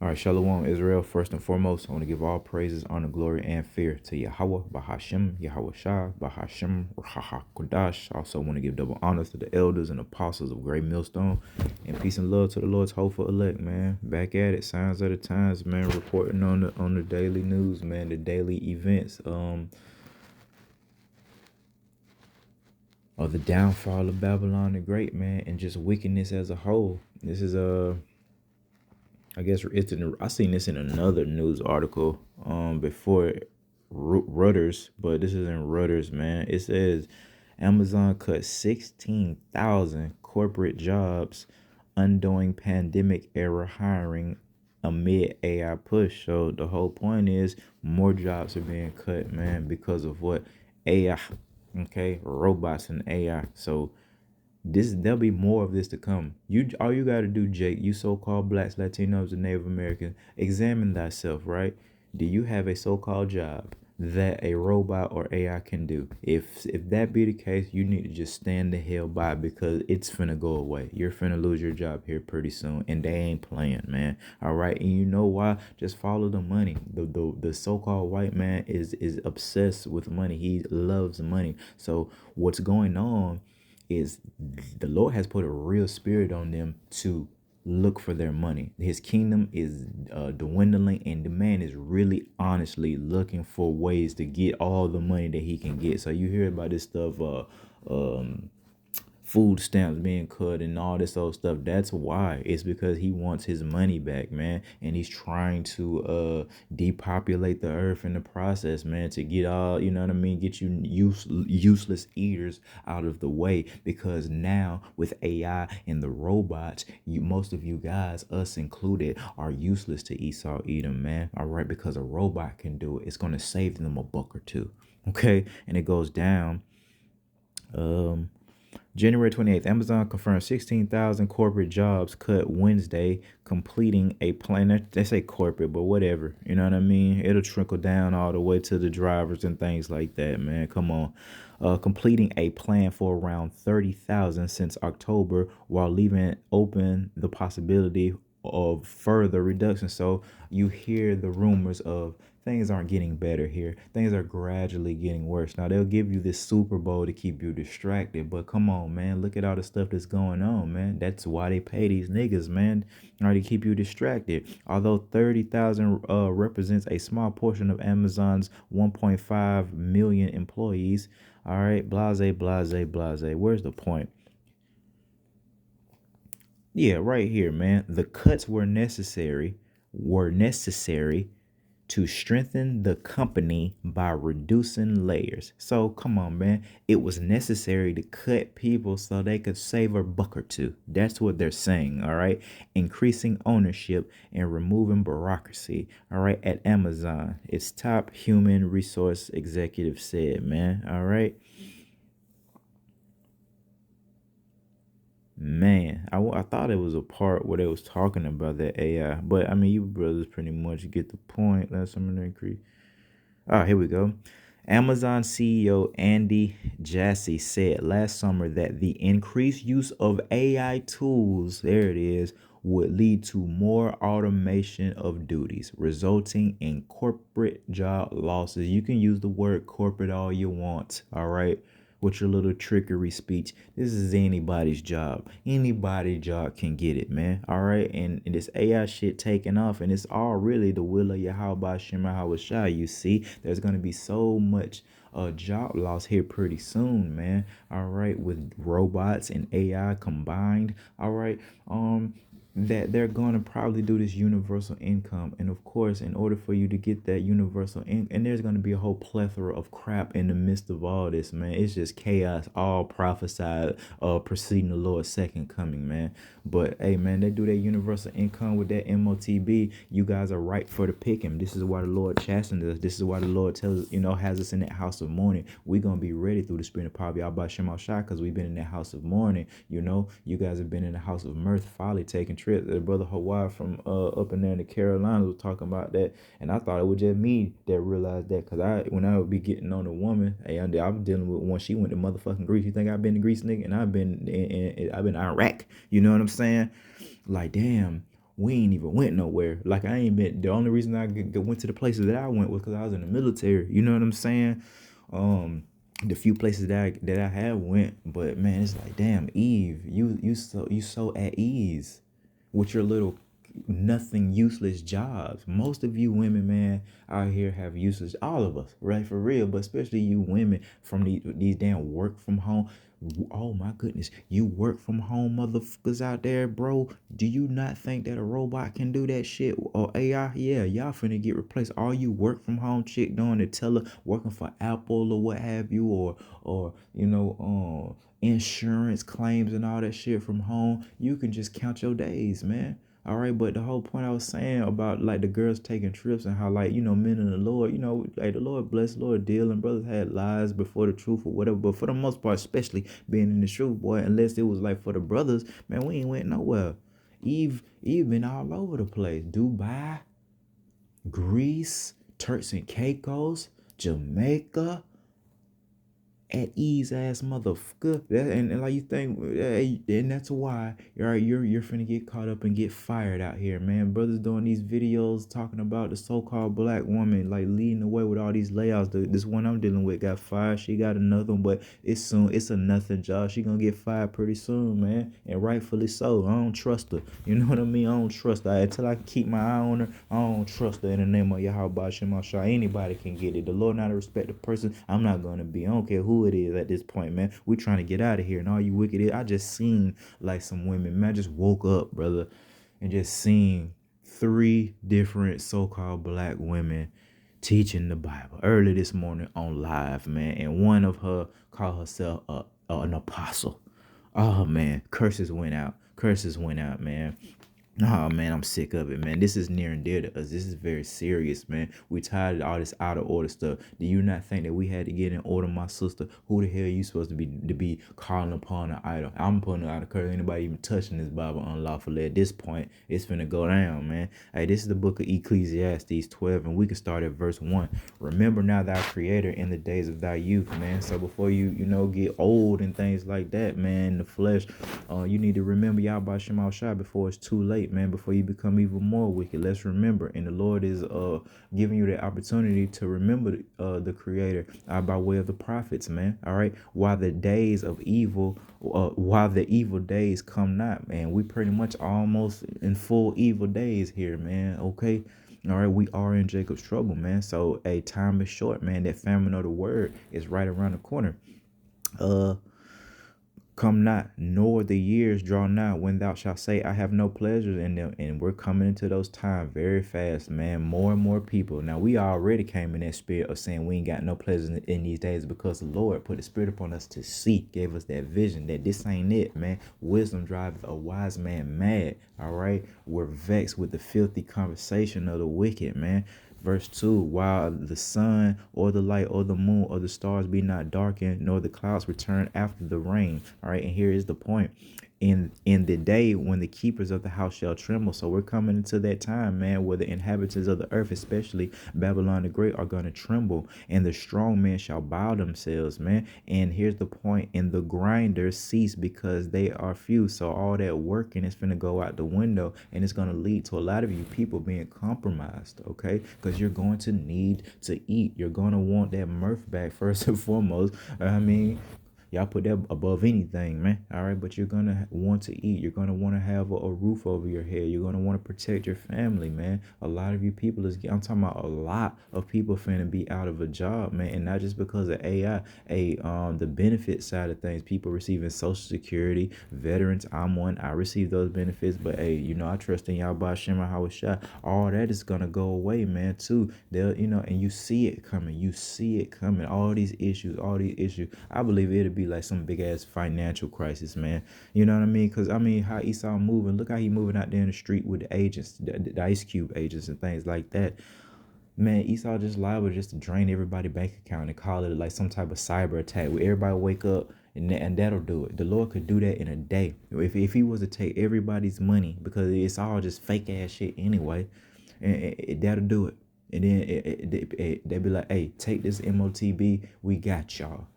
All right, Shalom, Israel. First and foremost, I want to give all praises, honor, glory, and fear to Yahweh, Bahashem, Yahweh Shah, Bahashem, Raha Kodash. I also want to give double honors to the elders and apostles of Great Millstone, and peace and love to the Lord's hopeful elect, man. Back at it, signs of the times, man. Reporting on the daily news, man. The daily events, of the downfall of Babylon the Great, man, and just wickedness as a whole. This is I guess I seen this in another news article before Reuters, but this is in Reuters, man. It says Amazon cut 16,000 corporate jobs, undoing pandemic era hiring amid AI push. So the whole point is more jobs are being cut, man, because of what AI, okay, robots and AI. So there'll be more of this to come. You all you gotta do, Jake, you so-called blacks, Latinos, and Native Americans, examine thyself, right? Do you have a so-called job that a robot or AI can do? If that be the case, you need to just stand the hell by because it's finna go away. You're finna lose your job here pretty soon, and they ain't playing, man. All right, and you know why? Just follow the money. The so-called white man is obsessed with money. He loves money. So what's going on is the Lord has put a real spirit on them to look for their money. His kingdom is dwindling, and the man is really honestly looking for ways to get all the money that he can get. So you hear about this stuff, um, food stamps being cut and all this old stuff. That's why. It's because he wants his money back, man, and he's trying to depopulate the earth in the process, man, to get all, you know what I mean, get you useless eaters out of the way. Because now with AI and the robots, most of you guys, us included, are useless to Esau Edom, man. All right, because a robot can do it. It's going to save them a buck or two. Okay, and it goes down. um January 28th, Amazon confirmed 16,000 corporate jobs cut Wednesday, completing a plan. They say corporate, but whatever. You know what I mean? It'll trickle down all the way to the drivers and things like that, man. Come on. Completing a plan for around 30,000 since October, while leaving open the possibility of further reduction. So you hear the rumors of things aren't getting better here. Things are gradually getting worse. Now they'll give you this Super Bowl to keep you distracted, but come on, man, look at all the stuff that's going on, man. That's why they pay these niggas, man, in order to keep you distracted. Although 30,000 represents a small portion of Amazon's 1.5 million employees. All right, blase, blase, blase. Where's the point? Yeah, right here, man. The cuts were necessary to strengthen the company by reducing layers. So come on, man. It was necessary to cut people so they could save a buck or two. That's what they're saying, all right? Increasing ownership and removing bureaucracy, all right, at Amazon. Its top human resource executive said, man, all right? Man, I thought it was a part where they was talking about that AI, but I mean, you brothers pretty much get the point. That's something to increase. Here we go. Amazon CEO Andy Jassy said last summer that the increased use of AI tools, there it is, would lead to more automation of duties, resulting in corporate job losses. You can use the word corporate all you want, all right? With your little trickery speech. This is anybody's job. Anybody's job can get it, man. All right. And this AI shit taking off, and it's all really the will of Yahweh Shema Hawashai. You see, there's gonna be so much job loss here pretty soon, man. All right, with robots and AI combined. All right. That they're going to probably do this universal income, and of course, in order for you to get that universal income, and there's going to be a whole plethora of crap in the midst of all this, man. It's just chaos, all prophesied preceding the Lord's second coming, man. But hey, man, they do that universal income with that MOTB. You guys are right for the picking. This is why the Lord chastens us. This is why the Lord tells, has us in that house of mourning. We're gonna be ready through the spirit of power of Yahweh Shema Shai, because we've been in that house of mourning. You guys have been in the house of mirth, folly, taking trips. The brother Hawaii from up in there in the Carolinas was talking about that, and I thought it was just me that realized that, because when I would be getting on a woman, hey, I'm dealing with one. She went to motherfucking Greece. You think I've been to Greece, nigga? And I've been in Iraq. You know what I'm saying? Like, damn. we ain't even went nowhere. Like I ain't been. The only reason I went to the places that I went was because I was in the military. You know what I'm saying? Um, the few places that I have went, but man, it's like damn, Eve, you so at ease with your little nothing useless jobs. Most of you women, man, out here have useless. All of us, right, for real. But especially you women from these damn work from home. Oh my goodness, you work from home motherfuckers out there, bro. Do you not think that a robot can do that shit or AI? Yeah, y'all finna get replaced. All you work from home chick doing the teller, working for Apple or what have you, or insurance claims and all that shit from home. You can just count your days, man. All right, but the whole point I was saying about like the girls taking trips and how like men in the Lord, like the Lord bless, Lord deal, and brothers had lies before the truth or whatever. But for the most part, especially being in the truth, boy, unless it was like for the brothers, man, we ain't went nowhere. Eve been all over the place. Dubai, Greece, Turks and Caicos, Jamaica, at ease ass motherfucker. And like you think, and that's why you're finna get caught up and get fired out here, man. Brothers doing these videos talking about the so-called black woman like leading the way with all these layouts. This one I'm dealing with got fired. She got another one, but it's a nothing job. She gonna get fired pretty soon, man, and rightfully so. I don't trust her. You know what I mean? I don't trust her until I can keep my eye on her. I don't trust her in the name of Yahweh Shem Shah. Anybody can get it. The Lord not a respected person. I'm not gonna be. I don't care who it is at this point, man. We trying to get out of here, and all you wicked is. I just seen like some women, man. I just woke up, brother, and just seen 3 different so-called black women teaching the Bible early this morning on live, man. And one of her called herself an apostle. Oh man, curses went out. Curses went out, man. Oh man, I'm sick of it, man. This is near and dear to us. This is very serious, man. We tired of all this out of order stuff. Do you not think that we had to get in order, my sister? Who the hell are you supposed to be calling upon an idol? I'm putting out of curse. Anybody even touching this Bible unlawfully at this point, it's finna go down, man. Hey, this is the book of Ecclesiastes 12, and we can start at verse 1. Remember now thy creator in the days of thy youth, man. So before you get old and things like that, man, the flesh, you need to remember Yahweh Shema Shai before it's too late, man, before you become even more wicked. Let's remember. And the Lord is giving you the opportunity to remember the Creator by way of the prophets, man. All right. While the evil days come not, man. We pretty much almost in full evil days here, man. Okay. All right, we are in Jacob's trouble, man. So a time is short, man. That famine of the word is right around the corner. Come not, nor the years draw nigh when thou shalt say, I have no pleasures in them. And we're coming into those times very fast, man. More and more people. Now, we already came in that spirit of saying we ain't got no pleasures in these days because the Lord put the spirit upon us to see, gave us that vision that this ain't it, man. Wisdom drives a wise man mad, all right? We're vexed with the filthy conversation of the wicked, man. Verse 2, while the sun or the light or the moon or the stars be not darkened, nor the clouds return after the rain. All right, and here is the point. In the day when the keepers of the house shall tremble. So we're coming into that time, man, where the inhabitants of the earth, especially Babylon the Great, are going to tremble, and the strong men shall bow themselves, man. And here's the point, and the grinders cease because they are few. So all that working is going to go out the window, and it's going to lead to a lot of you people being compromised, okay? Because you're going to need to eat. You're going to want that mirth back first and foremost. I mean, y'all put that above anything, man. All right, but you're gonna want to eat. You're gonna want to have a roof over your head. You're gonna want to protect your family, man. A lot of you people I'm talking about a lot of people finna be out of a job, man, and not just because of AI. The benefit side of things, people receiving Social Security, veterans. I'm one. I receive those benefits, but hey, I trust in y'all by Shema Hawashai. All that is gonna go away, man. Too. And you see it coming. You see it coming. All these issues. I believe it'll be like some big ass financial crisis, man. You know what I mean? Because I mean, how Esau moving? Look how he moving out there in the street with the agents, the Ice Cube agents, and things like that. Man, Esau just liable just to drain everybody's bank account and call it like some type of cyber attack where everybody wake up and that'll do it. The Lord could do that in a day. If he was to take everybody's money, because it's all just fake ass shit anyway, and that'll do it. And then they'd be like, hey, take this MOTB, we got y'all.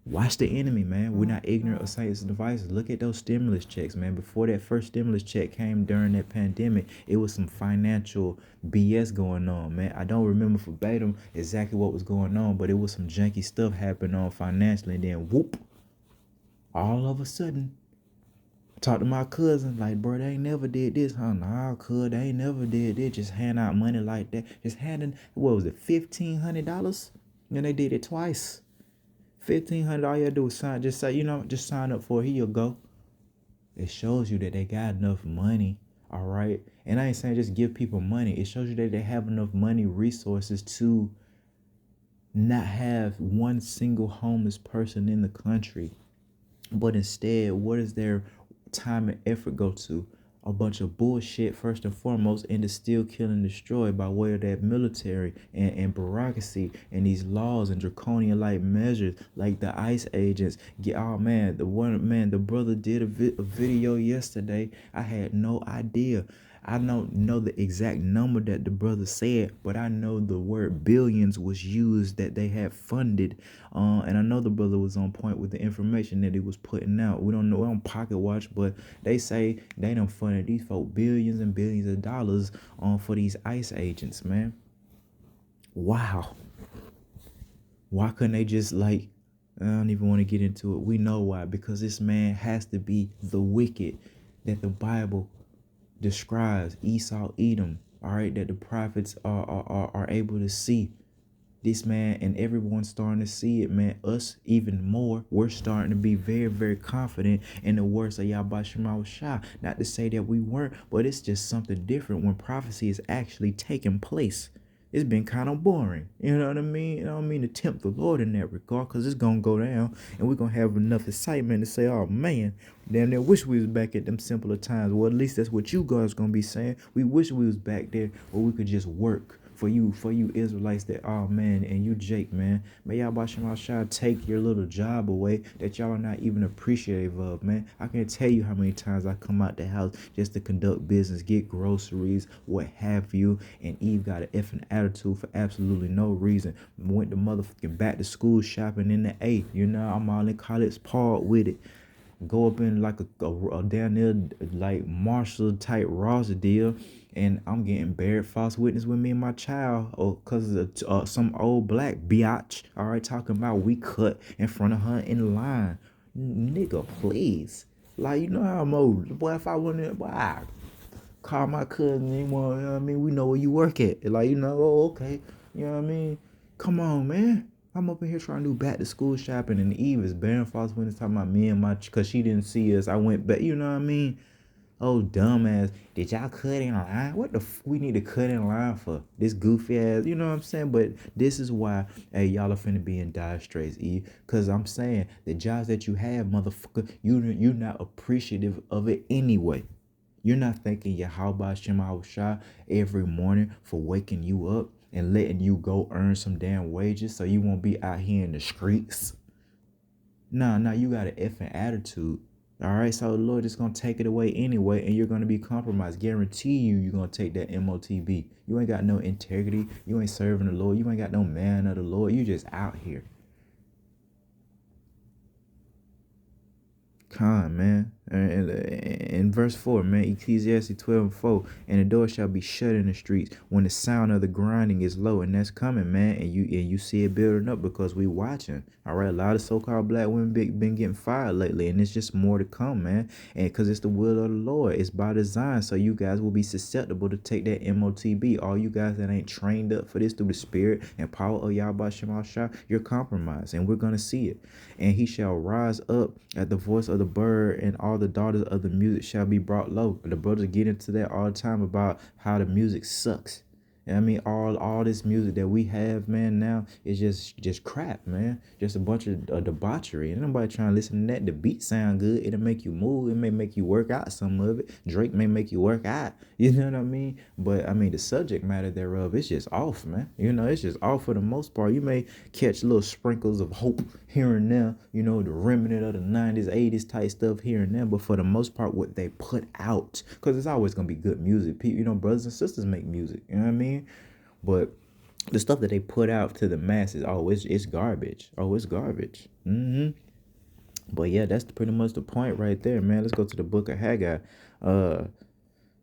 Watch the enemy, man. We're not ignorant of Satan's devices. Look at those stimulus checks, man. Before that first stimulus check came during that pandemic, it was some financial BS going on, man. I don't remember verbatim exactly what was going on, but it was some janky stuff happening on financially. And then whoop, all of a sudden, I talked to my cousin, like, bro, they ain't never did this, huh? Nah, cuz, they ain't never did this. Just hand out money like that. Just handing, what was it, $1,500? And they did it twice. $1,500, all you gotta do is sign, just say, just sign up for it. Here you go. It shows you that they got enough money, all right? And I ain't saying just give people money. It shows you that they have enough money, resources to not have one single homeless person in the country. But instead, what is their time and effort go to? A bunch of bullshit, first and foremost, and to still kill and destroy by way of that military and bureaucracy and these laws and draconian like measures like the ICE agents. Oh man, the brother did a video yesterday. I had no idea. I don't know the exact number that the brother said, but I know the word billions was used that they had funded. And I know the brother was on point with the information that he was putting out. We don't know, we don't pocket watch, but they say they done funded these folk billions and billions of dollars for these ICE agents, man. Wow. Why couldn't they just I don't even want to get into it. We know why. Because this man has to be the wicked that the Bible describes, Esau, Edom, all right, that the prophets are able to see. This man and everyone's starting to see it, man. Us even more. We're starting to be very, very confident in the words of Yahweh Shema Shah. Not to say that we weren't, but it's just something different when prophecy is actually taking place. It's been kind of boring. You know what I mean? I don't mean to tempt the Lord in that regard, because it's going to go down and we're going to have enough excitement to say, oh man, damn near wish we was back at them simpler times. Well, at least that's what you guys going to be saying. We wish we was back there where we could just work. For you Israelites that, oh man, and you Jake, man, may y'all Basham Shah take your little job away that y'all are not even appreciative of, man. I can't tell you how many times I come out the house just to conduct business, get groceries, what have you, and Eve got an effing attitude for absolutely no reason. Went to motherfucking back to school shopping in the A. I'm all in college part with it. Go up in like a down there like Marshall type Ross deal, and I'm getting buried false witness with me and my child, cause of some old black biatch. All right, talking about we cut in front of her in line, nigga, please. Like, you know how I'm old, boy. If I wouldn't, boy, I call my cousin anymore. You know what I mean? We know where you work at. Like, oh, okay. You know what I mean? Come on, man. I'm up in here trying to do back to school shopping, and Eve is bearing false witness talking about me and cause she didn't see us. I went back, you know what I mean? Oh, dumbass. Did y'all cut in line? What the we need to cut in line for? This goofy ass, you know what I'm saying? But this is why, hey, y'all are finna be in dire straits, Eve. Cause I'm saying the jobs that you have, motherfucker, you're not appreciative of it anyway. You're not thanking Yahweh Shema Shah every morning for waking you up and letting you go earn some damn wages so you won't be out here in the streets. Nah, you got an effing attitude. All right, so the Lord is going to take it away anyway, and you're going to be compromised. Guarantee you're going to take that MOTB. You ain't got no integrity. You ain't serving the Lord. You ain't got no man of the Lord. You just out here. Man. In verse 4, man, Ecclesiastes 12:4, and the door shall be shut in the streets when the sound of the grinding is low, and that's coming, man, and you see it building up because we watching. All right, a lot of so-called black women been getting fired lately, and it's just more to come, man, and because it's the will of the Lord. It's by design, so you guys will be susceptible to take that MOTB. All you guys that ain't trained up for this through the spirit and power of Yahweh Shema Shah, you're compromised, and we're gonna see it. And he shall rise up at the voice of the bird, and all the daughters of the music shall be brought low. The brothers get into that all the time about how the music sucks. And I mean, all this music that we have, man, now is just crap, man. Just a bunch of debauchery. Ain't nobody trying to listen to that. The beat sound good. It'll make you move. It may make you work out some of it. Drake may make you work out. You know what I mean? But, I mean, the subject matter thereof, it's just off, man. It's just off for the most part. You may catch little sprinkles of hope here and there. The remnant of the 90s, 80s type stuff here and there. But for the most part, what they put out, because it's always going to be good music. People, brothers and sisters make music. You know what I mean? But The stuff that they put out to the masses, oh, it's garbage. Oh, it's garbage. But yeah, that's pretty much the point right there, man. Let's go to the book of Haggai. Uh,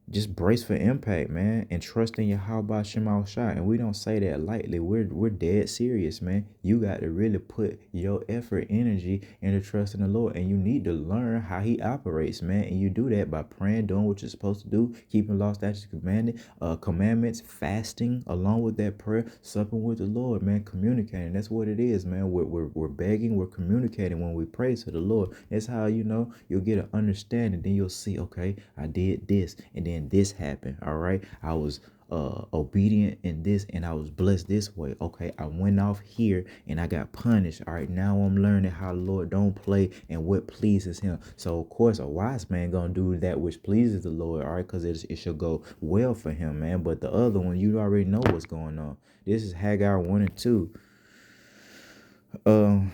just brace for impact, man, and trust in your how about Shema Shai. And we don't say that lightly. We're dead serious, man. You got to really put your effort, energy into trusting the Lord, and you need to learn how He operates, man. And you do that by praying, doing what you're supposed to do, keeping law, statutes, commandments, fasting along with that prayer, supping with the Lord, man, communicating. That's what it is, man. We're begging, we're communicating when we pray to the Lord. That's how you'll get an understanding. Then you'll see, okay, I did this, and then this happened. All right, I was obedient in this, and I was blessed this way. Okay, I went off here and I got punished. All right, now I'm learning how the Lord don't play and what pleases Him. So of course a wise man gonna do that which pleases the Lord. All right, because it shall go well for him, man. But the other one, you already know what's going on. This is Haggai 1 and 2. um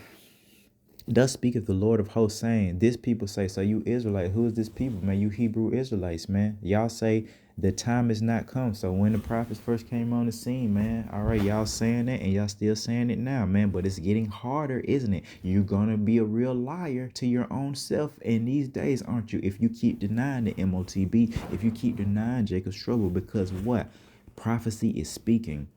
Thus speaketh the Lord of hosts, saying, this people say, so you Israelite, who is this people, man? You Hebrew Israelites, man. Y'all say the time is not come. So when the prophets first came on the scene, man, all right, y'all saying that and y'all still saying it now, man. But it's getting harder, isn't it? You're going to be a real liar to your own self in these days, aren't you? If you keep denying the MOTB, if you keep denying Jacob's trouble, because what? Prophecy is speaking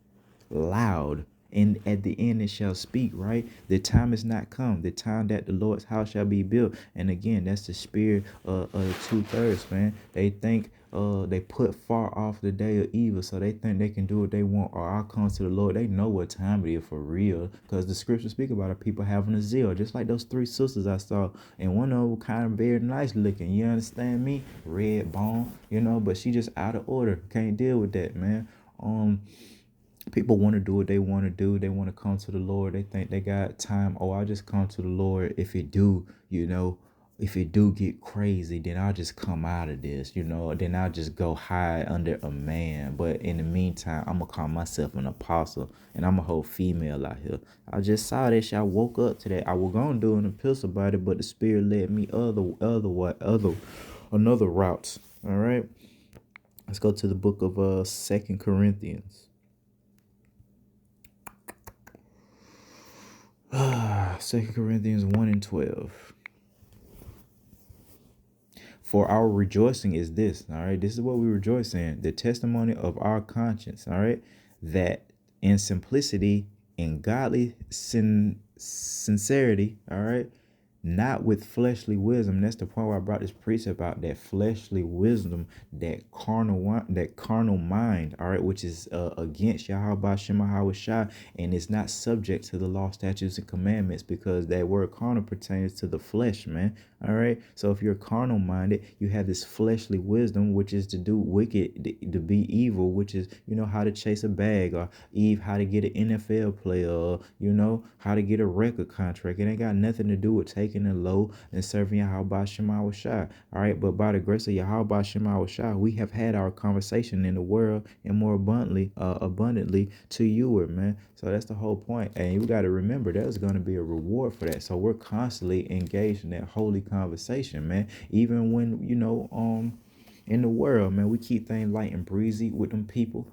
loud, and at the end it shall speak, right? The time is not come, the time that the Lord's house shall be built. And again, that's the spirit of the 2/3, man. They think they put far off the day of evil, so they think they can do what they want, or I'll come to the Lord. They know what time it is for real, because the scriptures speak about it, people having a zeal, just like those three sisters I saw, and one of them kind of very nice looking, you understand me, red bone, but she just out of order, can't deal with that, man. People want to do what they want to do. They want to come to the Lord. They think they got time. Oh, I'll just come to the Lord if it do, if it do get crazy, then I'll just come out of this, then I'll just go hide under a man. But in the meantime, I'm going to call myself an apostle, and I'm a whole female out here. I just saw that shit. I woke up to that. I was going to do an epistle about it, but the Spirit led me another route. All right. Let's go to the book of 2 Corinthians. 2 Corinthians 1 and 12. For our rejoicing is this, all right? This is what we rejoice in, the testimony of our conscience, all right? That in simplicity, in godly sincerity, all right? Not with fleshly wisdom. That's the point where I brought this precept about that fleshly wisdom, that carnal mind, all right, which is against Yahweh Shema Hawashai, and it's not subject to the law, statutes, and commandments, because that word carnal pertains to the flesh, man. All right. So if you're carnal minded, you have this fleshly wisdom, which is to do wicked, to be evil, which is, how to chase a bag, or how to get an NFL player, or, how to get a record contract. It ain't got nothing to do with taking it low and serving Yahweh Shema Shai. All right. But by the grace of Yahweh Shema Shai, we have had our conversation in the world and more abundantly to you, man. So that's the whole point. And you got to remember, there's going to be a reward for that. So we're constantly engaged in that holy conversation, man. Even when, in the world, man, we keep things light and breezy with them people.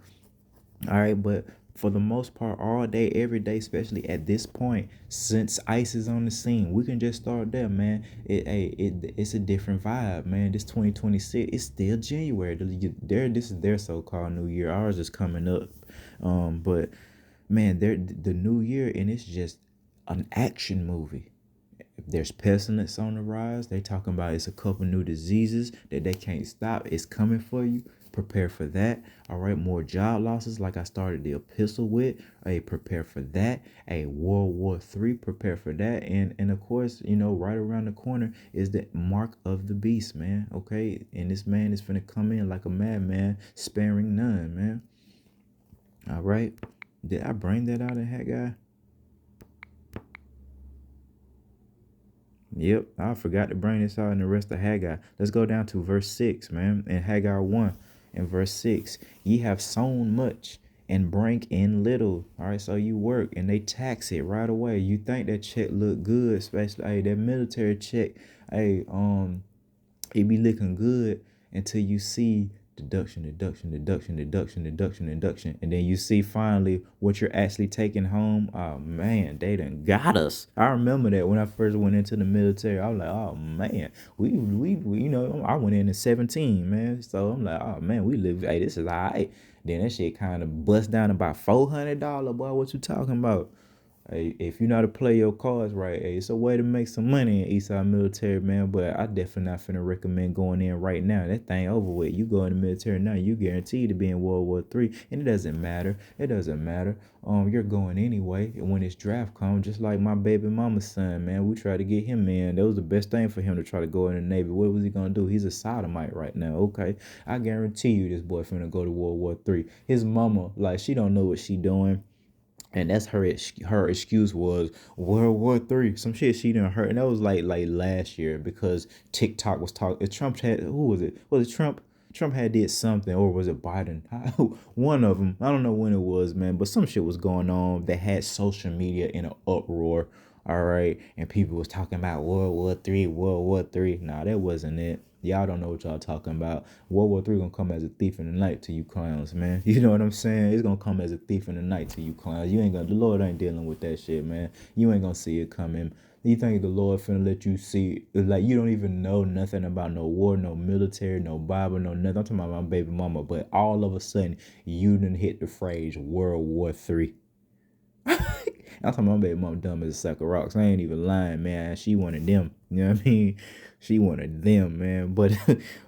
All right. But for the most part, all day, every day, especially at this point, since ICE is on the scene, we can just start there, man. It's a different vibe, man. This 2026, it's still January. This is their so-called New Year. Ours is coming up. But man, the new year, and it's just an action movie. If there's pestilence on the rise, they talking about it's a couple new diseases that they can't stop. It's coming for you. Prepare for that. All right, more job losses, like I started the epistle with. Hey, prepare for that. Hey, World War III, prepare for that. And of course, right around the corner is the mark of the beast, man. Okay, and this man is finna come in like a madman, sparing none, man. All right. Did I bring that out in Haggai? Yep, I forgot to bring this out in the rest of Haggai. Let's go down to verse 6, man. In Haggai 1 and verse 6. Ye have sown much and bring in little. All right, so you work and they tax it right away. You think that check look good, especially that military check. It be looking good until you see deduction. And then you see finally what you're actually taking home. Oh man, they done got us. I remember that when I first went into the military. I was like, oh man, we I went in at 17, man. So I'm like, oh man, we live, hey, this is all right. Then that shit kind of bust down about $400, boy. What you talking about? Hey, if you know how to play your cards right, hey, it's a way to make some money in Eastside Military, man. But I definitely not finna recommend going in right now. That thing over with. You go in the military now, you guaranteed to be in World War III, and it doesn't matter. It doesn't matter. You're going anyway. And when this draft comes, just like my baby mama's son, man, we tried to get him in. That was the best thing for him to try to go in the Navy. What was he gonna do? He's a sodomite right now. Okay, I guarantee you, this boy finna go to World War III. His mama, like, she don't know what she doing. And that's her excuse was World War III, some shit she didn't heard, and that was like last year because TikTok was talking. Trump had, who was it? Was it Trump? Trump had did something, or was it Biden? One of them. I don't know when it was, man. But some shit was going on that had social media in an uproar. All right, and people was talking about World War III, World War III. Nah, that wasn't it. Y'all don't know what y'all talking about. World War III gonna come as a thief in the night to you clowns, man. You know what I'm saying? It's gonna come as a thief in the night to you clowns. You ain't gonna, the Lord ain't dealing with that shit, man. You ain't gonna see it coming. You think the Lord finna let you see, like, you don't even know nothing about no war, no military, no Bible, no nothing. I'm talking about my baby mama, but all of a sudden you done hit the phrase World War III. I'm talking about my baby mom dumb as a sack of rocks. I ain't even lying, man. She one of them. You know what I mean? She one of them, man. But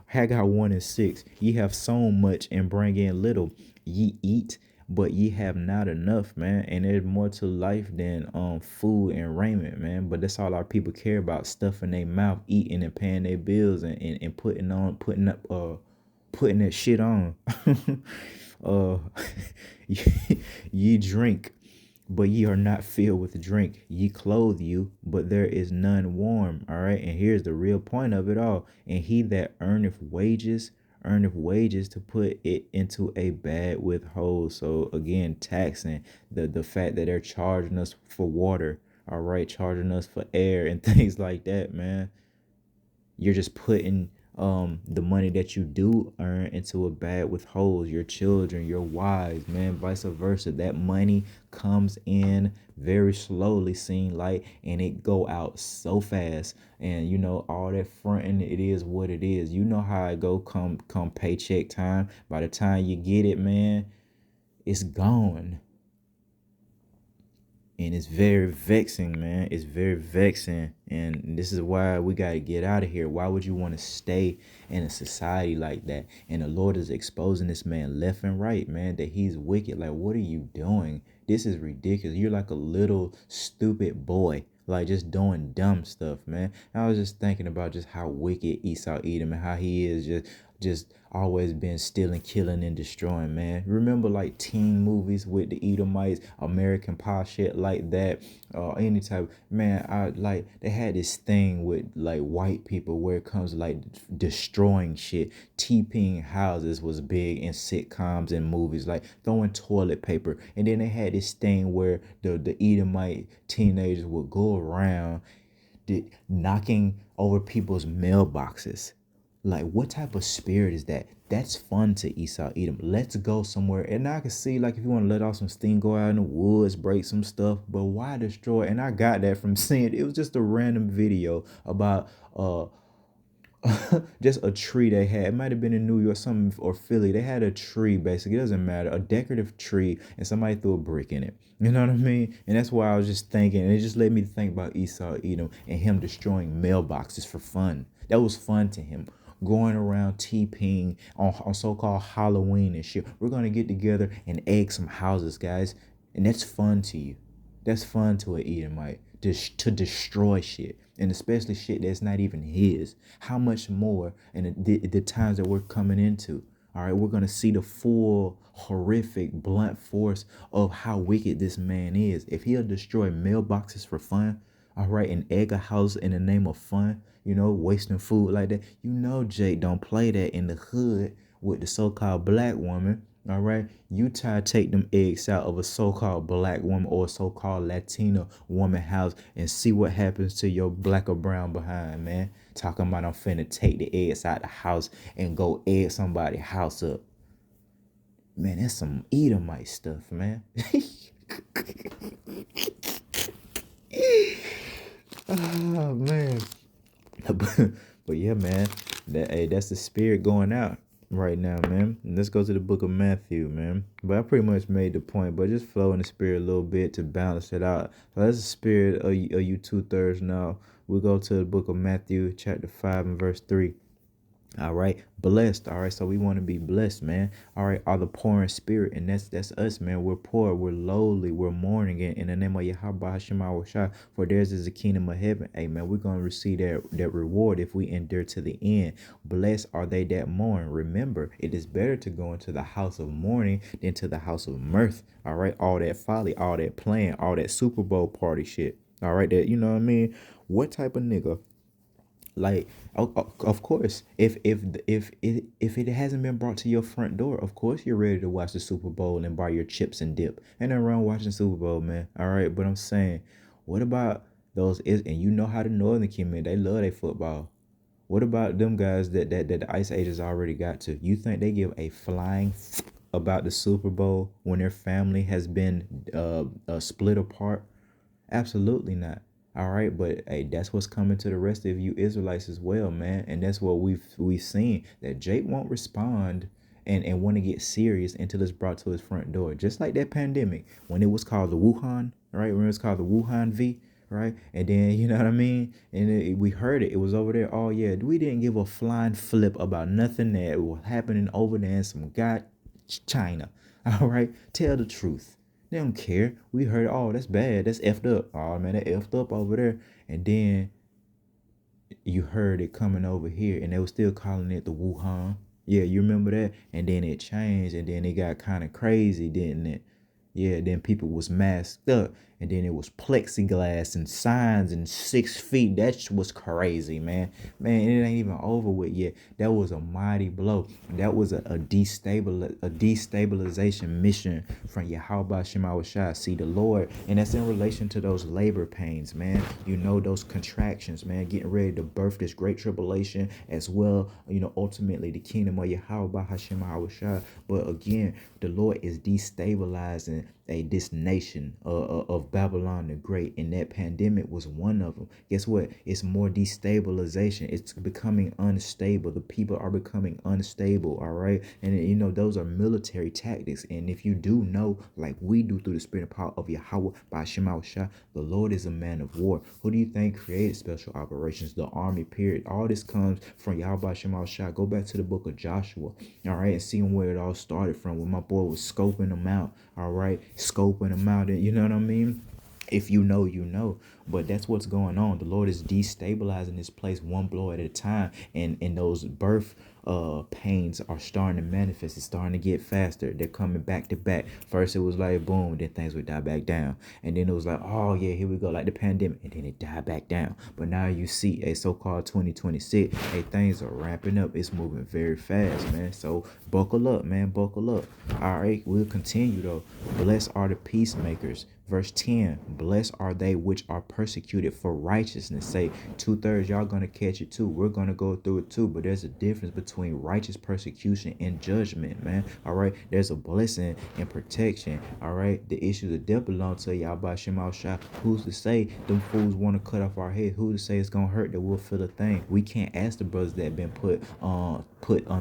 Haggai 1:6, ye have sown much and bring in little. Ye eat, but ye have not enough, man. And there's more to life than food and raiment, man. But that's all our people care about: stuffing their mouth, eating and paying their bills, and putting that shit on. uh ye drink, but ye are not filled with drink. Ye clothe you, but there is none warm. All right. And here's the real point of it all. And he that earneth wages to put it into a bag with holes. So again, taxing the fact that they're charging us for water. All right, charging us for air and things like that, man. You're just putting the money that you do earn into a bag with holes. Your children, your wives, man, vice versa. That money comes in very slowly, seen light, and it go out so fast. And you know, all that fronting, it is what it is. You know how it go, come paycheck time. By the time you get it, man, it's gone. And it's very vexing, man. It's very vexing. And this is why we got to get out of here. Why would you want to stay in a society like that? And the Lord is exposing this man left and right, man, that he's wicked. Like, what are you doing? This is ridiculous. You're like a little stupid boy, like just doing dumb stuff, man. I was just thinking about just how wicked Esau Edom and how he is just always been stealing, killing, and destroying, man. Remember like teen movies with the Edomites, American Pie, shit like that, any type, man. I like, they had this thing with like white people where it comes to like destroying shit. TPing houses was big in sitcoms and movies, like throwing toilet paper. And then they had this thing where the Edomite teenagers would go around knocking over people's mailboxes. Like, what type of spirit is that? That's fun to Esau Edom. Let's go somewhere. And I can see, like, if you want to let off some steam, go out in the woods, break some stuff. But why destroy? And I got that from seeing it. It was just a random video about just a tree they had. It might have been in New York, something, or Philly. They had a tree, basically. It doesn't matter. A decorative tree, and somebody threw a brick in it. You know what I mean? And that's why I was just thinking, and it just led me to think about Esau Edom and him destroying mailboxes for fun. That was fun to him. Going around TPing on so-called Halloween and shit. We're gonna get together and egg some houses, guys. And that's fun to you. That's fun to an Edomite. To destroy shit. And especially shit that's not even his. How much more in the times that we're coming into. All right, we're going to see the full, horrific, blunt force of how wicked this man is. If he'll destroy mailboxes for fun, all right, and egg a house in the name of fun, you know, wasting food like that. You know, Jake don't play that in the hood with the so-called black woman. All right. You try to take them eggs out of a so-called black woman or so-called Latina woman house and see what happens to your black or brown behind, man. Talking about I'm finna take the eggs out the house and go egg somebody's house up. Man, that's some Edomite stuff, man. Oh man. But yeah, man. That's the spirit going out right now, man. And let's go to the book of Matthew, man. But I pretty much made the point, but just flow in the spirit a little bit to balance it out. So that's the spirit of you 2/3 now. We go to the book of Matthew, chapter 5 and verse 3. All right, blessed. All right, so we want to be blessed, man. All right, are the poor in spirit, and that's us, man. We're poor, we're lowly, we're mourning in the name of Yahweh Hashem Shah. For theirs is the kingdom of heaven. Amen. We're gonna receive that reward if we endure to the end. Blessed are they that mourn. Remember, it is better to go into the house of mourning than to the house of mirth. All right, all that folly, all that playing, all that Super Bowl party shit. All right, that you know what I mean. What type of nigga? Like, of course, if it hasn't been brought to your front door, of course you're ready to watch the Super Bowl and buy your chips and dip. And nothing wrong watching Super Bowl, man. All right, but I'm saying, what about those? And you know how the Northern Kingdom, they love their football. What about them guys that the Ice Ages already got to? You think they give a flying about the Super Bowl when their family has been split apart? Absolutely not. All right, but hey, that's what's coming to the rest of you Israelites as well, man. And that's what we've seen, that Jake won't respond and want to get serious until it's brought to his front door. Just like that pandemic when it was called the Wuhan, right? When it was called the Wuhan V, right? And then you know what I mean? And we heard it. It was over there. Oh yeah, we didn't give a flying flip about nothing that was happening over there in some god China. All right, tell the truth. They don't care. We heard, oh, that's bad. That's effed up. Oh man, that effed up over there. And then you heard it coming over here, and they were still calling it the Wuhan. Yeah, you remember that? And then it changed, and then it got kind of crazy, didn't it? Yeah, then people was masked up, and then it was plexiglass and signs and 6 feet. That was crazy, man. Man, it ain't even over with yet. That was a mighty blow. That was a destabilization mission from Yahweh Shema Shai. See the Lord, and that's in relation to those labor pains, man. You know, those contractions, man, getting ready to birth this great tribulation as well. You know, ultimately the kingdom of Yahweh Hashem Shai. But again, the Lord is destabilizing this nation of Babylon the Great, and that pandemic was one of them. Guess what? It's more destabilization. It's becoming unstable. The people are becoming unstable. All right, and you know those are military tactics. And if you do know, like we do through the spirit and power of Yahweh by Shema Shah, the Lord is a man of war. Who do you think created special operations? The army. Period. All this comes from Yahweh Shema Shah. Go back to the book of Joshua. All right, and see where it all started from. When my boy was scoping them out. All right, scoping them out, and you know what I mean. If you know, you know. But that's what's going on. The Lord is destabilizing this place one blow at a time, and those birth pains are starting to manifest. It's starting to get faster. They're coming back to back. First it was like boom, then things would die back down, and then it was like, oh yeah, here we go, like the pandemic, and then it died back down. But now you see a so-called 2026. Hey, things are ramping up. It's moving very fast, man. So buckle up, man. Buckle up. All right, we'll continue though. Blessed are the peacemakers. Verse 10, blessed are they which are persecuted for righteousness. Say 2/3, y'all gonna catch it too. We're gonna go through it too. But there's a difference between righteous persecution and judgment, man. All right, there's a blessing and protection. All right, the issues of death belong to y'all by Shema Shah. Who's to say them fools want to cut off our head? Who's to say it's gonna hurt that we'll feel a thing? We can't ask the brothers that have been put on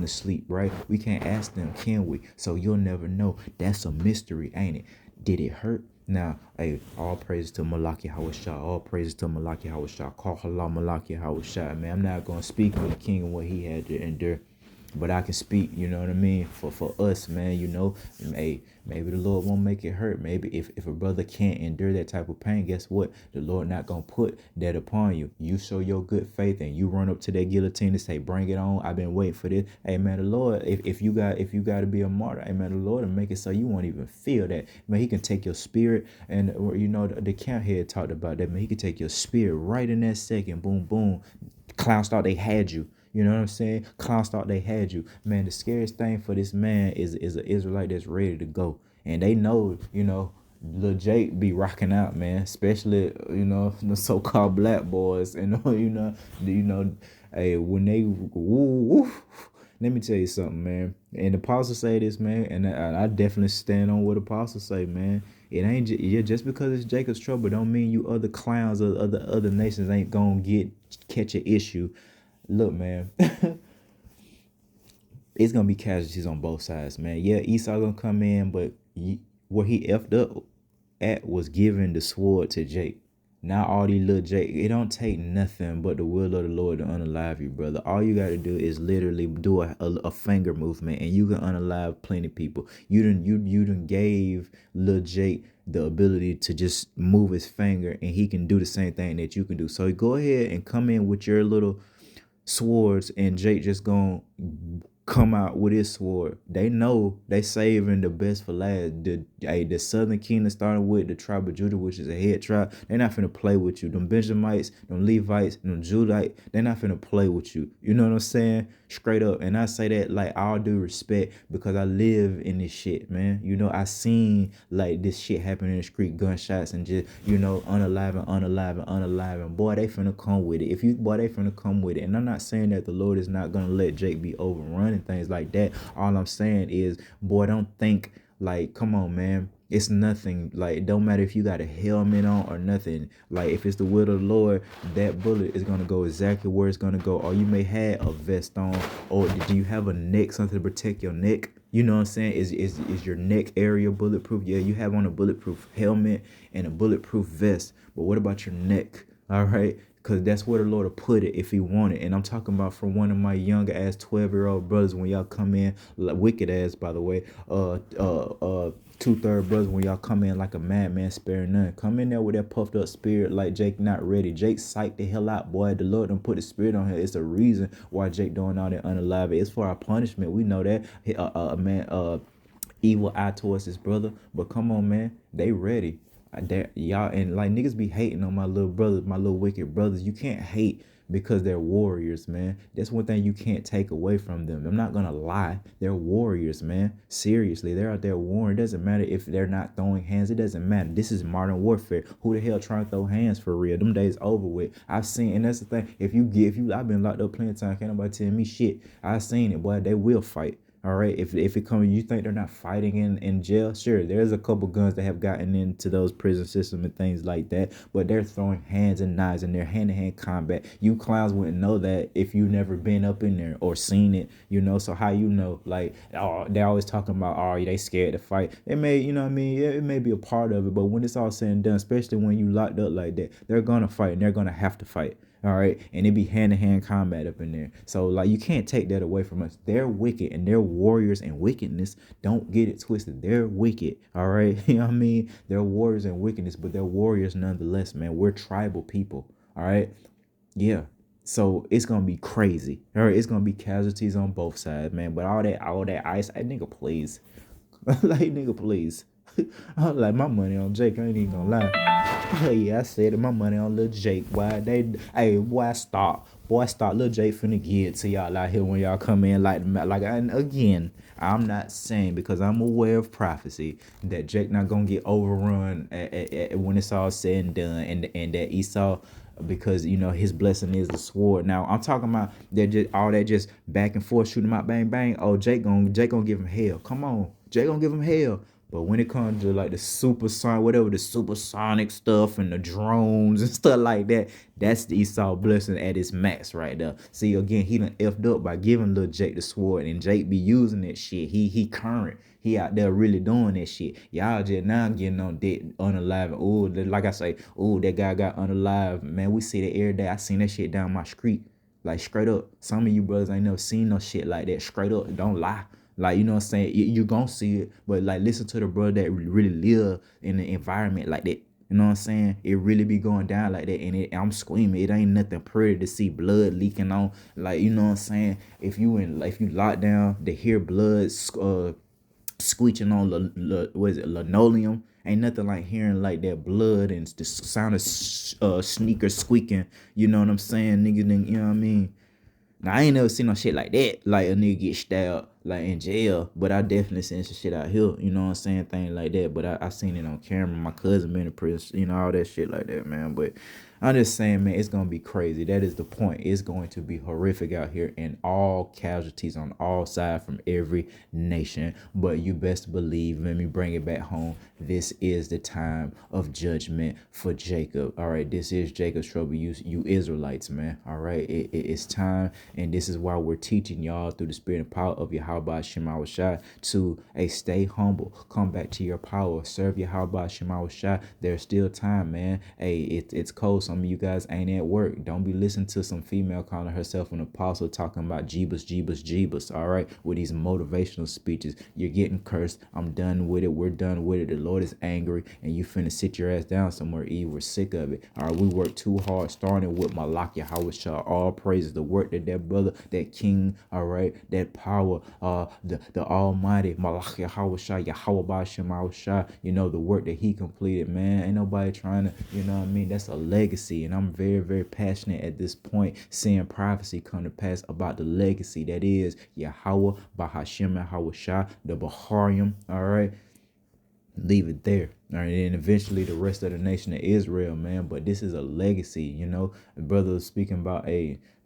the sleep, right? We can't ask them, can we? So you'll never know. That's a mystery, ain't it? Did it hurt? Now, hey, all praises to Malaki Hawashah. All praises to Malaki Hawashah. Call halal Malaki Hawashah. Man, I'm not going to speak for the king and what he had to endure. But I can speak, you know what I mean, for us, man, you know. Hey, maybe the Lord won't make it hurt. Maybe if a brother can't endure that type of pain, guess what? The Lord not going to put that upon you. You show your good faith and you run up to that guillotine and say, bring it on. I've been waiting for this. Hey, man, the Lord, if you got to be a martyr, hey, man, the Lord will make it so you won't even feel that. Man, he can take your spirit, and, you know, the camp head talked about that, man. He can take your spirit right in that second. Boom, boom. Clowns thought they had you. You know what I'm saying? Clowns thought they had you. Man, the scariest thing for this man is an Israelite that's ready to go. And they know, Lil Jake be rocking out, man. Especially, the so-called black boys. And hey, when they woo, let me tell you something, man. And the apostle say this, man, and I definitely stand on what the apostle say, man. It ain't just because it's Jacob's trouble don't mean you other clowns or other nations ain't gonna catch an issue. Look, man, it's gonna be casualties on both sides, man. Yeah, Esau gonna come in, but where he effed up at was giving the sword to Jake. Now all these little Jake, it don't take nothing but the will of the Lord to unalive you, brother. All you got to do is literally do a finger movement, and you can unalive plenty of people. You done gave little Jake the ability to just move his finger, and he can do the same thing that you can do. So go ahead and come in with your little swords, and Jake just gonna come out with his sword. They know they saving the best for last. The Southern Kingdom starting with the tribe of Judah, which is a head tribe. They're not finna play with you. Them Benjamites, them Levites, them Judite, they're not finna play with you. You know what I'm saying? Straight up. And I say that like all due respect because I live in this shit, man. I seen like this shit happen in the street, gunshots and just, unalive. Boy, they finna come with it. They finna come with it. And I'm not saying that the Lord is not gonna let Jake be overrun and things like that. All I'm saying is, boy, don't think like, come on, man. It's nothing. Like, it don't matter if you got a helmet on or nothing. Like, if it's the will of the Lord, that bullet is gonna go exactly where it's gonna go. Or you may have a vest on, or do you have a neck, something to protect your neck? You know what I'm saying? Is your neck area bulletproof? Yeah, you have on a bulletproof helmet and a bulletproof vest. But what about your neck? All right. Because that's where the Lord will put it if he wanted. And I'm talking about from one of my young ass 12-year-old brothers when y'all come in, like, wicked ass, by the way, 2/3 brothers when y'all come in like a madman, sparing none. Come in there with that puffed up spirit like Jake not ready. Jake psyched the hell out, boy. The Lord done put the spirit on him. It's the reason why Jake doing all that unalive. It's for our punishment. We know that. Evil eye towards his brother. But come on, man. They ready. Y'all and like niggas be hating on my little brothers, my little wicked brothers. You can't hate because they're warriors, man. That's one thing you can't take away from them. I'm not gonna lie, they're warriors, man. Seriously, they're out there warring. It doesn't matter if they're not throwing hands. It doesn't matter. This is modern warfare. Who the hell trying to throw hands for real? Them days over with. I've seen, and that's the thing. I've been locked up plenty of time. Can't nobody tell me shit. I've seen it, boy. They will fight. All right, if it comes, you think they're not fighting in jail? Sure, there's a couple guns that have gotten into those prison systems and things like that, but they're throwing hands and knives and they're hand-to-hand combat. You clowns wouldn't know that if you never been up in there or seen it, so how like, oh, they're always talking about, oh, they scared to fight. It may, it may be a part of it, but when it's all said and done, especially when you locked up like that, they're gonna fight and they're gonna have to fight. All right, and it be hand-to-hand combat up in there. So like, you can't take that away from us. They're wicked and they're warriors in wickedness. Don't get it twisted. They're wicked. All right, you know what I mean? They're warriors in wickedness, but they're warriors nonetheless, man. We're tribal people. All right, yeah. So it's gonna be crazy. All right, it's gonna be casualties on both sides, man. But all that ice, nigga, please, like, nigga, please. I like my money on Jake. I ain't even gonna lie. Oh yeah, I said it. My money on Lil Jake. Stop. Lil Jake finna give it to y'all out here when y'all come in and again, I'm not saying, because I'm aware of prophecy, that Jake not gonna get overrun when it's all said and done, and that Esau, because his blessing is the sword. Now I'm talking about that, just all that just back and forth, shooting him out, bang bang. Oh, Jake gonna give him hell. Come on, Jake gonna give him hell. But when it comes to like the supersonic stuff and the drones and stuff like that, that's the Esau blessing at its max right there. See, again, he done effed up by giving Lil Jake the sword, and Jake be using that shit. He current. He out there really doing that shit. Y'all just now getting on dead unalive. Oh, like I say, oh, that guy got unalive. Man, we see that every day. I seen that shit down my street. Like, straight up. Some of you brothers ain't never seen no shit like that. Straight up. Don't lie. Like, you know what I'm saying? You gonna see it, but like, listen to the brother that really live in the environment like that. You know what I'm saying? It really be going down like that, and I'm screaming. It ain't nothing pretty to see blood leaking on. Like, you know what I'm saying? If you lock down, to hear blood squeeching on linoleum. Ain't nothing like hearing like that blood and the sound of sneakers squeaking. You know what I'm saying, nigga? You know what I mean? Now I ain't never seen no shit like that. Like a nigga get stabbed like in jail. But I definitely seen some shit out here. You know what I'm saying? Things like that. But I seen it on camera. My cousin been in prison, all that shit like that, man. But I'm just saying, man, it's gonna be crazy. That is the point. It's going to be horrific out here, and all casualties on all sides from every nation. But you best believe, let me bring it back home. This is the time of judgment for Jacob. All right, this is Jacob's trouble. You Israelites, man. All right, it's time, and this is why we're teaching y'all through the spirit and power of Yahweh Shema Shai to stay humble, come back to your power, serve Yahweh Shema Shai. There's still time, man. Hey, it's cold. Some of you guys ain't at work. Don't be listening to some female calling herself an apostle talking about Jeebus, Jeebus, Jeebus. All right, with these motivational speeches. You're getting cursed. I'm done with it. We're done with it. The Lord is angry, and you finna sit your ass down somewhere. Eve, we're sick of it. All right, we worked too hard, starting with Malak Yahweh Shah. All praises the work that brother, that king, all right, that power, the Almighty Malak Yahweh Shah, Yahweh Shema Shah. The work that he completed, man. Ain't nobody trying to, you know what I mean? That's a legacy, and I'm very, very passionate at this point, seeing prophecy come to pass about the legacy that is Yahweh Bahashem Yahweh Shah, the Baharium. All right, leave it there. All right, and eventually the rest of the nation of Israel, man. But this is a legacy, The brother was speaking about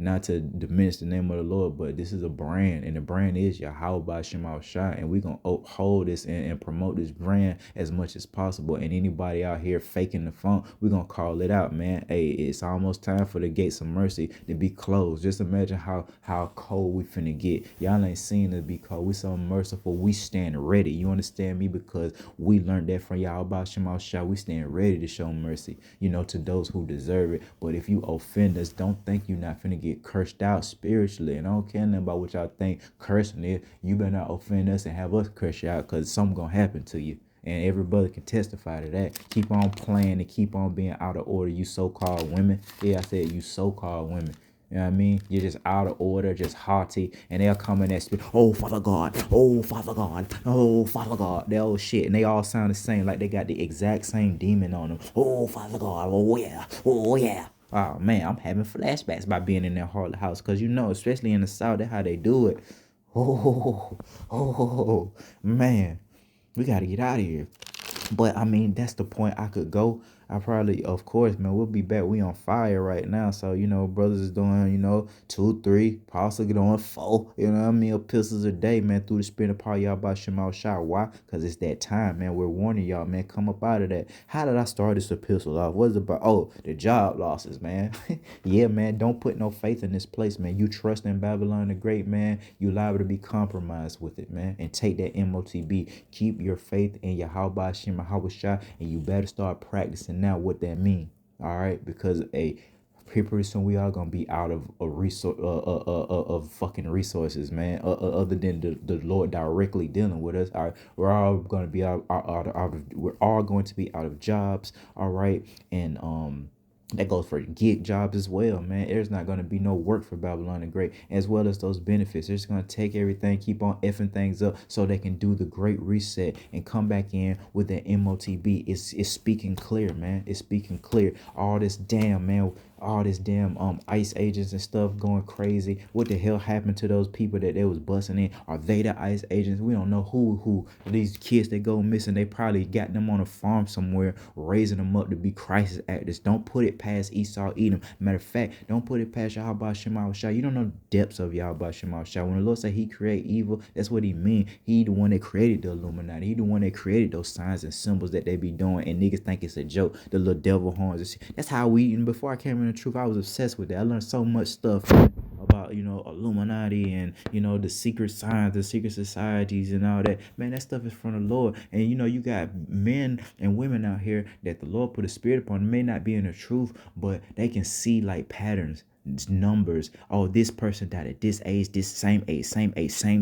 not to diminish the name of the Lord, but this is a brand, and the brand is Yahweh Shema Shai, and we're gonna uphold this and promote this brand as much as possible. And anybody out here faking the funk, we're gonna call it out, man. Hey, it's almost time for the gates of mercy to be closed. Just imagine how cold we finna get. Y'all ain't seen it be cold. We so merciful. We stand ready. You understand me? Because we learned that from Yahweh Shema Shah. We stand ready to show mercy, to those who deserve it. But if you offend us, don't think you're not finna get cursed out spiritually. And I don't care nothing about what y'all think cursing is. You better not offend us and have us curse you out, because something gonna happen to you. And everybody can testify to that. Keep on playing and keep on being out of order, you so-called women. Yeah, I said you so-called women. You know what I mean? You're just out of order, just haughty, and they'll come in that spirit. Oh, Father God. Oh, Father God. Oh, Father God. That old shit. And they all sound the same, like they got the exact same demon on them. Oh, Father God. Oh, yeah. Oh, yeah. Oh, man, I'm having flashbacks by being in that Harlot house. Because, especially in the South, that's how they do it. Oh, man. We got to get out of here. But, I mean, that's the point I could go. I probably, of course, man, we'll be back. We on fire right now. So, brothers is doing, 2, 3, possibly doing 4, epistles a day, man, through the spirit of power, y'all by Shemal Shah. Why? Because it's that time, man. We're warning y'all, man. Come up out of that. How did I start this epistle off? What's it about? Oh, the job losses, man. Yeah, man. Don't put no faith in this place, man. You trust in Babylon the Great, man. You liable to be compromised with it, man. And take that MOTB. Keep your faith in Yahweh Shema Shah, and you better start practicing now what that mean. All right, because pretty soon we are gonna be out of a resource of fucking resources, man. Other than the Lord directly dealing with us. All right, we're all gonna be we're all going to be out of jobs. All right, and that goes for gig jobs as well, man. There's not going to be no work for Babylon the Great, as well as those benefits. They're just going to take everything, keep on effing things up so they can do the great reset and come back in with the MOTB. It's speaking clear, man. It's speaking clear. All this damn, man. All this damn ICE agents and stuff going crazy. What the hell happened to those people that they was busting in? Are they the ICE agents? We don't know who these kids that go missing. They probably got them on a farm somewhere, raising them up to be crisis actors. Don't put it past Esau Edom. Matter of fact, don't put it past Yahweh Shema Shah. You don't know the depths of Yahweh Shema Shah. When the Lord say he create evil, that's what he mean. He the one that created the Illuminati. He the one that created those signs and symbols that they be doing, and niggas think it's a joke. The little devil horns. That's how we, and before I came in the truth, I was obsessed with that. I learned so much stuff about, Illuminati and, the secret signs, the secret societies and all that. Man, that stuff is from the Lord. And, you got men and women out here that the Lord put a spirit upon. They may not be in the truth, but they can see like patterns, numbers. Oh, this person died at this age, this same age, same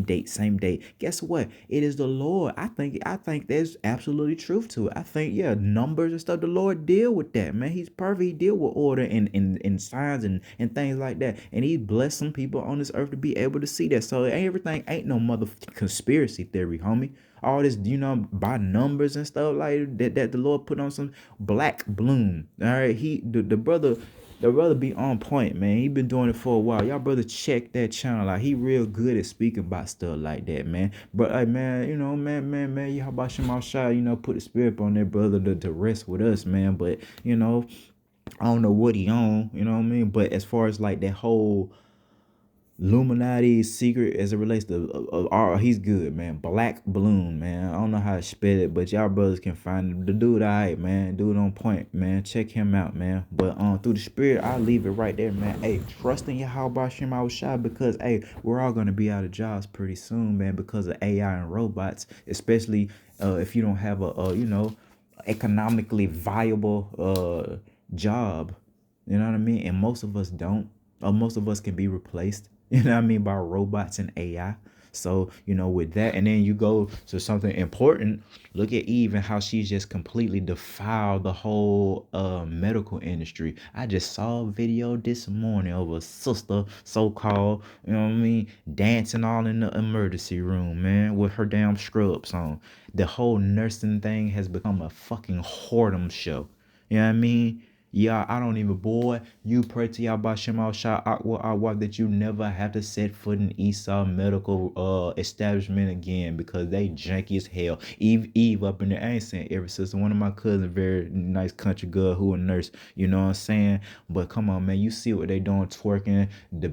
date, same date. Guess what? It is the Lord. I think there's absolutely truth to it. I think, yeah, numbers and stuff, the Lord deal with that, man. He's perfect. He deal with order and signs and things like that. And he blessed some people on this earth to be able to see that. So everything ain't no mother conspiracy theory, homie. All this, by numbers and stuff like that the Lord put on some black bloom. All right. The brother The brother be on point, man. He been doing it for a while. Y'all brother check that channel out. He real good at speaking about stuff like that, man. But hey, man, you know, man, y'all about Shemal Shah, you know, put the spirit on that brother to rest with us, man. But you know, I don't know what he on, you know what I mean? But as far as like that whole Illuminati secret as it relates to he's good, man. Black Balloon, man. I don't know how to spell it, but y'all brothers can find him. The dude, alright, man. Dude on point, man. Check him out, man. But through the spirit, I'll leave it right there, man. Hey, trust in Yahweh Shem Shah, because hey, we're all gonna be out of jobs pretty soon, man, because of AI and robots, especially if you don't have a you know, economically viable job. You know what I mean? And most of us don't. Or most of us can be replaced. You know what I mean, by robots and AI. So, you know, with that, and then you go to something important. Look at Eve and how she's just completely defiled the whole medical industry. I just saw a video this morning of a sister, so-called, you know what I mean, dancing all in the emergency room, man, with her damn scrubs on. The whole nursing thing has become a fucking whoredom show. You know what I mean? Yeah, I don't even, boy. You pray to Yahweh Shemal Shah Akwa that you never have to set foot in Esau medical establishment again, because they janky as hell. Eve up in there. I ain't saying every sister. One of my cousins, very nice country girl who a nurse. You know what I'm saying? But come on, man. You see what they doing, twerking,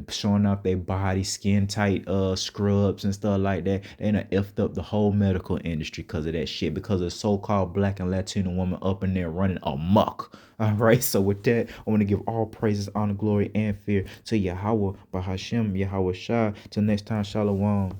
showing off their body, skin tight scrubs and stuff like that. They done effed up the whole medical industry because of that shit. Because of so-called black and Latino woman up in there running amok. All right, so with that, I want to give all praises, honor, glory, and fear to Yahweh, Bahashem, Yahweh Shah. Till next time, Shalom.